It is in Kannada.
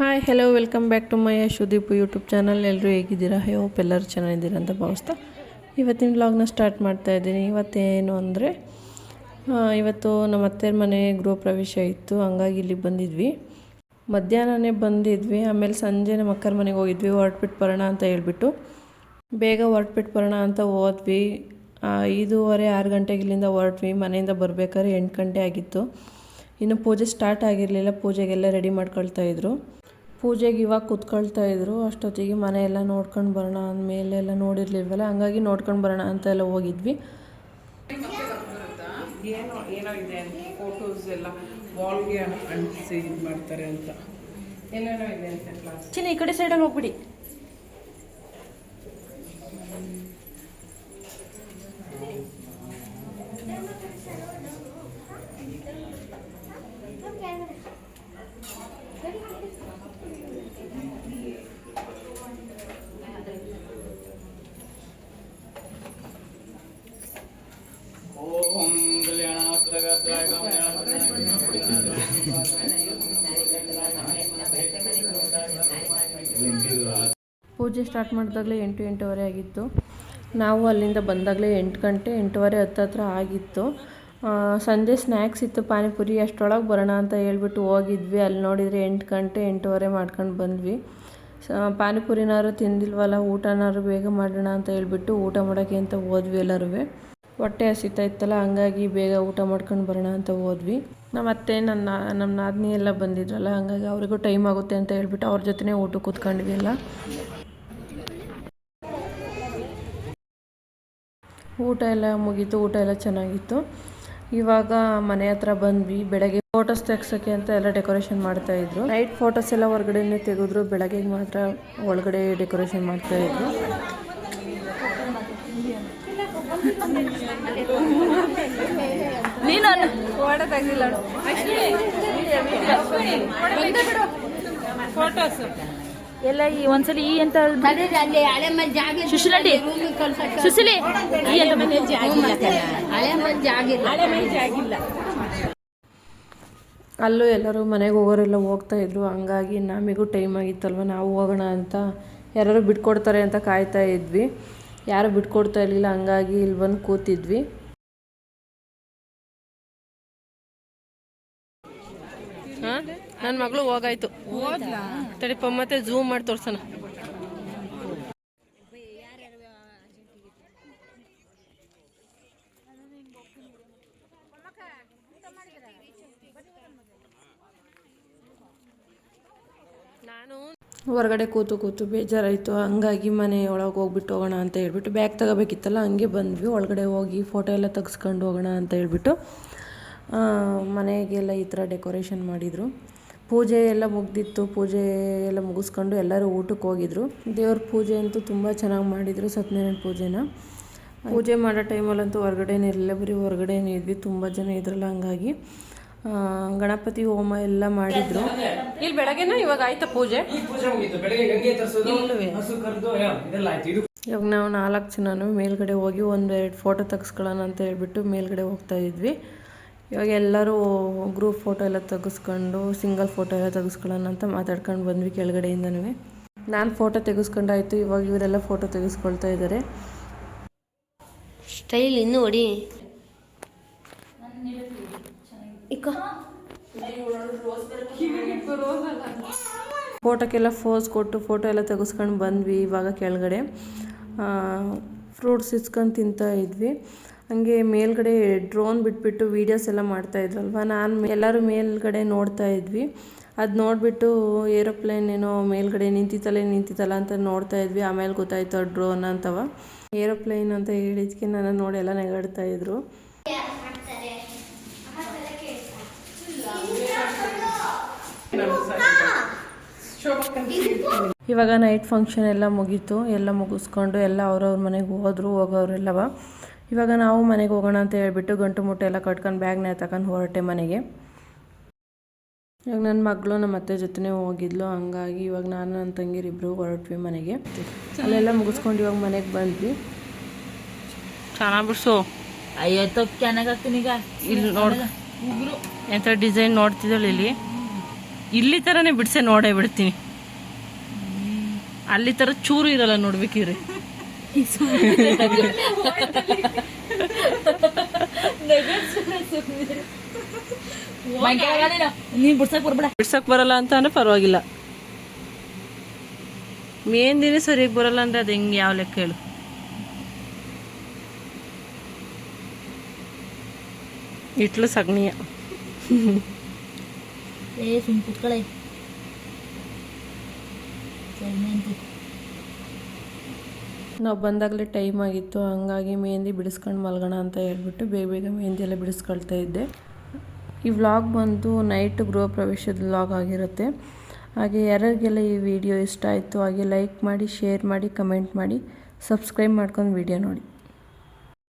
Hi hello welcome back to my Yashudeep YouTube channel. ಎಲ್ಲರೂ ಹೇಗಿದ್ದೀರಾ? ಹೋಪ್ ಎಲ್ಲರೂ ಚೆನ್ನಾಗಿದ್ದೀರಾ ಅಂತ ಭಾವಿಸ್ತಾ ಇವತ್ತಿನ ವ್ಲಾಗ್ನ ಸ್ಟಾರ್ಟ್ ಮಾಡ್ತಾಯಿದ್ದೀನಿ. ಇವತ್ತೇನು ಅಂದರೆ ಇವತ್ತು ನಮ್ಮ ಅತ್ತೆಯ ಮನೆ ಗೃಹ ಪ್ರವೇಶ ಇತ್ತು, ಹಂಗಾಗಿ ಇಲ್ಲಿಗೆ ಬಂದಿದ್ವಿ. ಮಧ್ಯಾಹ್ನನೇ ಬಂದಿದ್ವಿ, ಆಮೇಲೆ ಸಂಜೆ ನಮ್ಮ ಅಕ್ಕರ ಮನೆಗೆ ಹೋಗಿದ್ವಿ. ಹೊರಟ್ಬಿಟ್ಟು ಬರೋಣ ಅಂತ ಹೇಳ್ಬಿಟ್ಟು ಬೇಗ ಹೊರಟ್ಬಿಟ್ಟು ಬರೋಣ ಅಂತ ಹೋದ್ವಿ. 5:30 6 ಗಂಟೆಗೆ ಇಲ್ಲಿಂದ ಹೊರಟ್ವಿ. ಮನೆಯಿಂದ ಬರಬೇಕಾದ್ರೆ 8 ಗಂಟೆ ಆಗಿತ್ತು. ಇನ್ನು ಪೂಜೆ ಸ್ಟಾರ್ಟ್ ಆಗಿರಲಿಲ್ಲ, ಪೂಜೆಗೆಲ್ಲ ರೆಡಿ ಮಾಡ್ಕೊಳ್ತಾಯಿದ್ರು. ಪೂಜೆಗೆ ಇವಾಗ ಕೂತ್ಕೊಳ್ತಾಯಿದ್ರು. ಅಷ್ಟೊತ್ತಿಗೆ ಮನೆಯೆಲ್ಲ ನೋಡ್ಕೊಂಡು ಬರೋಣ ಅಂದಮೇಲೆ ಎಲ್ಲ ನೋಡಿರ್ಲಿಲ್ವಲ್ಲ, ಹಂಗಾಗಿ ನೋಡ್ಕೊಂಡು ಬರೋಣ ಅಂತ ಎಲ್ಲ ಹೋಗಿದ್ವಿ. ಏನೋ ಇದೆ ಅಂತ ಫೋಟೋಸ್ ಎಲ್ಲ ವಾಲ್ಗೆ ಅಂಟಿಸಿ ಇದು ಮಾಡ್ತಾರೆ ಅಂತ ಏನೇನೋ ಇದೆ ಅಂತ. ಈ ಕಡೆ ಸೈಡಲ್ಲಿ ಹೋಗ್ಬಿಡಿ. ಪೂಜೆ ಸ್ಟಾರ್ಟ್ ಮಾಡಿದಾಗಲೇ 8 8:15 ಆಗಿತ್ತು. ನಾವು ಅಲ್ಲಿಂದ ಬಂದಾಗಲೇ 8 ಗಂಟೆ 8:30 ಹತ್ರ ಆಗಿತ್ತು. ಸಂಜೆ ಸ್ನ್ಯಾಕ್ಸ್ ಇತ್ತು, ಪಾನಿಪುರಿ, ಅಷ್ಟರೊಳಗೆ ಬರೋಣ ಅಂತ ಹೇಳ್ಬಿಟ್ಟು ಹೋಗಿದ್ವಿ. ಅಲ್ಲಿ ನೋಡಿದರೆ 8 ಗಂಟೆ 8:30 ಮಾಡ್ಕೊಂಡು ಬಂದ್ವಿ. ಪಾನಿಪುರಿನಾರು ತಿಂದಿಲ್ವಲ್ಲ, ಊಟನಾರು ಬೇಗ ಮಾಡೋಣ ಅಂತ ಹೇಳ್ಬಿಟ್ಟು ಊಟ ಮಾಡೋಕ್ಕೆ ಅಂತ ಹೋದ್ವಿ. ಎಲ್ಲರೂ ಹೊಟ್ಟೆ ಹಸಿತಾ ಇತ್ತಲ್ಲ, ಹಂಗಾಗಿ ಬೇಗ ಊಟ ಮಾಡ್ಕೊಂಡು ಬರೋಣ ಅಂತ ಹೋದ್ವಿ. ನಮ್ಮ ಅತ್ತೆ ನಮ್ಮ ನಾದಿನಿ ಎಲ್ಲ ಬಂದಿದ್ರಲ್ಲ, ಹಂಗಾಗಿ ಅವ್ರಿಗೂ ಟೈಮ್ ಆಗುತ್ತೆ ಅಂತ ಹೇಳ್ಬಿಟ್ಟು ಅವ್ರ ಜೊತೆನೇ ಊಟ ಕೂತ್ಕೊಂಡ್ವಿ. ಎಲ್ಲ ಊಟ ಎಲ್ಲ ಮುಗೀತು, ಊಟ ಎಲ್ಲ ಚೆನ್ನಾಗಿತ್ತು. ಇವಾಗ ಮನೆ ಹತ್ರ ಬಂದ್ವಿ. ಬೆಳಗ್ಗೆ ಫೋಟೋಸ್ ತೆಗ್ಸೋಕ್ಕೆ ಅಂತ ಎಲ್ಲ ಡೆಕೋರೇಷನ್ ಮಾಡ್ತಾಯಿದ್ರು. ನೈಟ್ ಫೋಟೋಸ್ ಎಲ್ಲ ಹೊರಗಡೆನೇ ತೆಗೆದ್ರು, ಬೆಳಗ್ಗೆ ಮಾತ್ರ ಒಳಗಡೆ ಡೆಕೋರೇಷನ್ ಮಾಡ್ತಾಯಿದ್ರು. ಎಲ್ಲ ಈ ಒಂದ್ಸಲಿ ಈ ಅಂತ ಸುಶೀಲಂಟಿ ಸುಶೀಲಿ ಈ ಅಂತ ಅಲ್ಲೂ ಎಲ್ಲರೂ ಮನೆಗೆ ಹೋಗೋರೆಲ್ಲ ಹೋಗ್ತಾಯಿದ್ರು. ಹಂಗಾಗಿ ನಮಗೂ ಟೈಮ್ ಆಗಿತ್ತಲ್ವ, ನಾವು ಹೋಗೋಣ ಅಂತ ಯಾರು ಬಿಟ್ಕೊಡ್ತಾರೆ ಅಂತ ಕಾಯ್ತಾ ಇದ್ವಿ. ಯಾರು ಬಿಟ್ಕೊಡ್ತಾ ಇರಲಿಲ್ಲ, ಹಂಗಾಗಿ ಇಲ್ಲಿ ಬಂದು ಕೂತಿದ್ವಿ. ನನ್ನ ಮಗಳು ಹೋಗಾಯ್ತು, ತಡಿಪ ಮತ್ತೆ ಝೂಮ್ ಮಾಡಿ ತೋರ್ಸೋಣ. ನಾನು ಹೊರಗಡೆ ಕೂತು ಬೇಜಾರಾಯಿತು, ಹಂಗಾಗಿ ಮನೆ ಒಳಗೆ ಹೋಗ್ಬಿಟ್ಟು ಹೋಗೋಣ ಅಂತ ಹೇಳ್ಬಿಟ್ಟು ಬ್ಯಾಗ್ ತಗೋಬೇಕಿತ್ತಲ್ಲ, ಹಂಗೆ ಬಂದ್ವಿ. ಒಳಗಡೆ ಹೋಗಿ ಫೋಟೋ ಎಲ್ಲ ತೆಗೆಸ್ಕೊಂಡು ಹೋಗೋಣ ಅಂತ ಹೇಳ್ಬಿಟ್ಟು ಮನೆಗೆಲ್ಲ ಈ ಥರ ಡೆಕೋರೇಷನ್ ಮಾಡಿದರು. ಪೂಜೆ ಎಲ್ಲ ಮುಗ್ದಿತ್ತು. ಪೂಜೆ ಎಲ್ಲ ಮುಗಿಸ್ಕೊಂಡು ಎಲ್ಲರೂ ಊಟಕ್ಕೆ ಹೋಗಿದ್ರು. ದೇವ್ರ ಪೂಜೆ ಅಂತೂ ತುಂಬ ಚೆನ್ನಾಗಿ ಮಾಡಿದರು, ಸತ್ಯನಾರಾಯಣ ಪೂಜೆನ. ಪೂಜೆ ಮಾಡೋ ಟೈಮಲ್ಲಂತೂ ಹೊರಗಡೆನೇ ಇರಲಿಲ್ಲ, ಬರೀ ಹೊರಗಡೆನೇ ಇದ್ವಿ. ತುಂಬ ಜನ ಇದ್ರಲ್ಲ, ಹಂಗಾಗಿ ಗಣಪತಿ ಹೋಮ ಎಲ್ಲ ಮಾಡಿದ್ರು. ಇಲ್ಲಿ ಬೆಳಗ್ಗೆನ ಇವಾಗ ಆಯ್ತಾ ಪೂಜೆ? ಇವಾಗ ನಾವು 4 ಜನನು ಮೇಲ್ಗಡೆ ಹೋಗಿ 1-2 ಫೋಟೋ ತೆಗೆಸ್ಕೊಳ್ಳೋಣ ಅಂತ ಹೇಳ್ಬಿಟ್ಟು ಮೇಲ್ಗಡೆ ಹೋಗ್ತಾ ಇದ್ವಿ. ಇವಾಗ ಎಲ್ಲರೂ ಗ್ರೂಪ್ ಫೋಟೋ ಎಲ್ಲ ತೆಗೆಸ್ಕೊಂಡು ಸಿಂಗಲ್ ಫೋಟೋ ಎಲ್ಲ ತೆಗೆಸ್ಕೊಳ್ಳೋಣ ಅಂತ ಮಾತಾಡ್ಕೊಂಡು ಬಂದ್ವಿ ಕೆಳಗಡೆಯಿಂದನೂ. ನಾನು ಫೋಟೋ ತೆಗೆಸ್ಕೊಂಡಾಯ್ತು. ಇವಾಗ ಇವರೆಲ್ಲ ಫೋಟೋ ತೆಗೆಸ್ಕೊಳ್ತಾ ಇದ್ದಾರೆ. ಸ್ಟೈಲ್ ಇನ್ನೂ ಹೊಡಿ. ಫೋಟೋಕ್ಕೆಲ್ಲ ಫೋಸ್ ಕೊಟ್ಟು ಫೋಟೋ ಎಲ್ಲ ತೆಗೆಸ್ಕೊಂಡು ಬಂದ್ವಿ. ಇವಾಗ ಕೆಳಗಡೆ ಫ್ರೂಟ್ಸ್ ಇಸ್ಕೊಂಡು ತಿಂತಾ ಇದ್ವಿ. ಹಂಗೆ ಮೇಲ್ಗಡೆ ಡ್ರೋನ್ ಬಿಟ್ಬಿಟ್ಟು ವೀಡಿಯೋಸ್ ಎಲ್ಲ ಮಾಡ್ತಾಯಿದ್ರಲ್ವ, ನಾನು ಎಲ್ಲರೂ ಮೇಲ್ಗಡೆ ನೋಡ್ತಾ ಇದ್ವಿ. ಅದು ನೋಡಿಬಿಟ್ಟು ಏರೋಪ್ಲೇನ್ ಏನೋ ಮೇಲ್ಗಡೆ ನಿಂತಿತ್ತಲ್ಲ ಅಂತ ನೋಡ್ತಾ ಇದ್ವಿ. ಆಮೇಲೆ ಗೊತ್ತಾಯ್ತು ಅದು ಡ್ರೋನ್ ಅಂತವ. ಏರೋಪ್ಲೇನ್ ಅಂತ ಹೇಳಿದ್ಕೆ ನನ್ನ ನೋಡಿ ಎಲ್ಲ ನೆಗಾಡ್ತಾ ಇದ್ರು. ಇವಾಗ ನೈಟ್ ಫಂಕ್ಷನ್ ಎಲ್ಲ ಮುಗೀತು. ಎಲ್ಲ ಮುಗಿಸ್ಕೊಂಡು ಎಲ್ಲ ಅವ್ರವ್ರ ಮನೆಗೆ ಹೋಗೋರೆಲ್ಲವ. ಇವಾಗ ನಾವು ಮನೆಗೆ ಹೋಗೋಣ ಅಂತ ಹೇಳ್ಬಿಟ್ಟು ಗಂಟು ಮುಟ್ಟೆ ಎಲ್ಲ ಕಟ್ಕೊಂಡು ಬ್ಯಾಗ್ನ ತಗೊಂಡು ಹೊರಟೆ ಮನೆಗೆ. ಇವಾಗ ನನ್ನ ಮಗಳು ನಮ್ಮ ಅತ್ತೆ ಜೊತೆನೇ ಹೋಗಿದ್ಲು, ಹಂಗಾಗಿ ಇವಾಗ ನಾನು ನನ್ನ ತಂಗಿರಿಬ್ರು ಹೊರಟ್ವಿ ಮನೆಗೆ. ಅಲ್ಲೆಲ್ಲ ಮುಗಿಸ್ಕೊಂಡು ಇವಾಗ ಮನೆಗೆ ಬಂದ್ವಿ. ಚೆನ್ನಾಗಿ ಬಿಡ್ಸು. ಅಯ್ಯೋ ಚೆನ್ನಾಗಾಗ್ತೀನಿ. ಈಗ ಇಲ್ಲಿ ನೋಡಿ ಎಂಥ ಡಿಸೈನ್ ನೋಡ್ತಿದ್ದಳು ಇಲ್ಲಿ. ಇಲ್ಲಿ ಥರನೇ ಬಿಡಿಸೆ ನೋಡೇ ಬಿಡ್ತೀನಿ. ಅಲ್ಲಿ ಥರ ಚೂರು ಇರಲ್ಲ ನೋಡ್ಬೇಕಿರಿ. ನೀನ್ ಬಿಡ್ಸಕ್ ಬರ್ಬೇಡ. ಬಿಡ್ಸಕ್ ಬರಲ್ಲ ಅಂತ ಅಂದ್ರೆ ಪರವಾಗಿಲ್ಲ. ಮೇಂದಿನೇ ಸರಿಯಾಗಿ ಬರಲ್ಲ ಅಂದ್ರೆ ಅದು ಹೆಂಗೆ ಯಾವ ಲೆಕ್ಕ ಹೇಳು. ಇಟ್ಲು ಸಗಣಿಯ ಸುಮ್ ಕುತ್ಕೊಳ್ಳೆ. ನಾವು ಬಂದಾಗಲೇ ಟೈಮ್ ಆಗಿತ್ತು, ಹಂಗಾಗಿ ಮೆಹಂದಿ ಬಿಡಿಸ್ಕೊಂಡು ಮಲ್ಗೋಣ ಅಂತ ಹೇಳ್ಬಿಟ್ಟು ಬೇಗ ಬೇಗ ಮೆಹಂದಿ ಎಲ್ಲ ಬಿಡಿಸ್ಕೊಳ್ತಾ ಇದ್ದೆ. ಈ ವ್ಲಾಗ್ ಬಂದು ನೈಟ್ ಗೃಹ ಪ್ರವೇಶದ ವ್ಲಾಗ್ ಆಗಿರುತ್ತೆ. ಹಾಗೆ ಯಾರಿಗೆಲ್ಲ ಈ ವಿಡಿಯೋ ಇಷ್ಟ ಆಯಿತು ಹಾಗೆ ಲೈಕ್ ಮಾಡಿ, ಶೇರ್ ಮಾಡಿ, ಕಮೆಂಟ್ ಮಾಡಿ, ಸಬ್ಸ್ಕ್ರೈಬ್ ಮಾಡ್ಕೊಂಡು ವಿಡಿಯೋ ನೋಡಿ.